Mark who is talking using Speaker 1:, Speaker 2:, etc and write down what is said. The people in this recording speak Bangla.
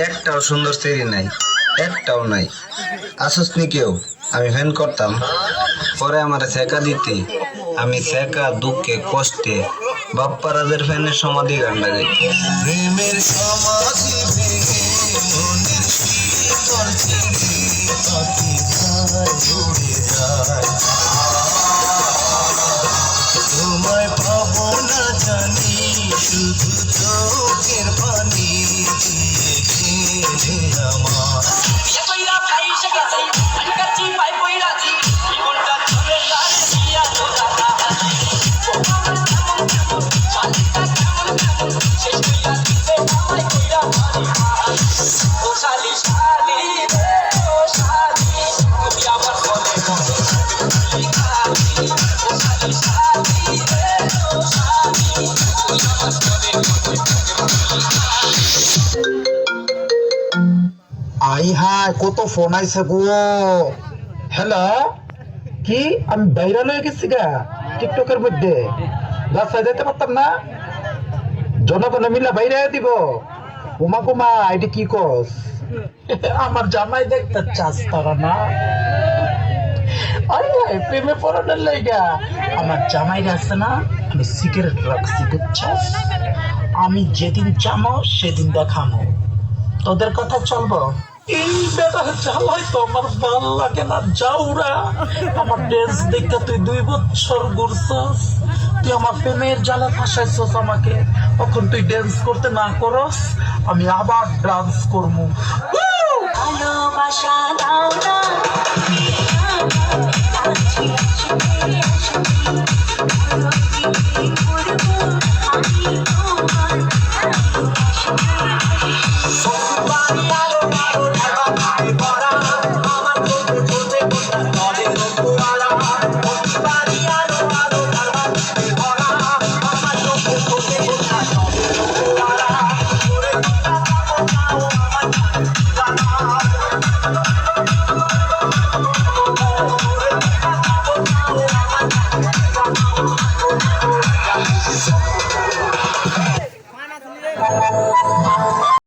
Speaker 1: একটাও সুন্দর সেরি নাই, একটাও নাই। আসস নি কেউ? আমি ফ্যান করতাম, পরে আমার সেকা দিতে আমি সেকা দুঃখে কষ্টে বাপ্পারাজের ফ্যানের সমাধি গানটা গাই।
Speaker 2: প্রেমের সমাধি ভেঙে মনের শীতল ছিঁড়ে পাখি যায় উড়ে যায়। তোমায় পাবো না জানি, শুধু চোখের পানি দিয়ে ঘিরে আমার।
Speaker 3: আই হাই, কত ফোন আইছে গো। হ্যালো, কি আমি ভাইরাল হয়ে গেছি গা টিকটকের মধ্যে? রাস্তায় যেতে পারতাম না, জনগণ মিলা বাইরে দিব। কুমা কুমা এটি কি কস? আমার জামাই দেখতে চাস তারা না? প্রেমে পড়ানোর লাইগা আমার জামাইরা আছে না, আমি সিগারেট রাখছি বুঝছাস। আমি যেদিন চামো সেদিন দেখামো, তোদের কথা চলবো। এই বেটার জ্বালাই তো আমার ভাল লাগে না। যাওরা আমার ড্যান্স দেখতে তুই 2 বছর ঘুরছস, তুই আমার প্রেমের জ্বালা ফাঁসাইছস আমাকে। তখন তুই ড্যান্স করতে না করস, আমি আবার ডান্স করবো।
Speaker 4: ভালোবাসা দাও না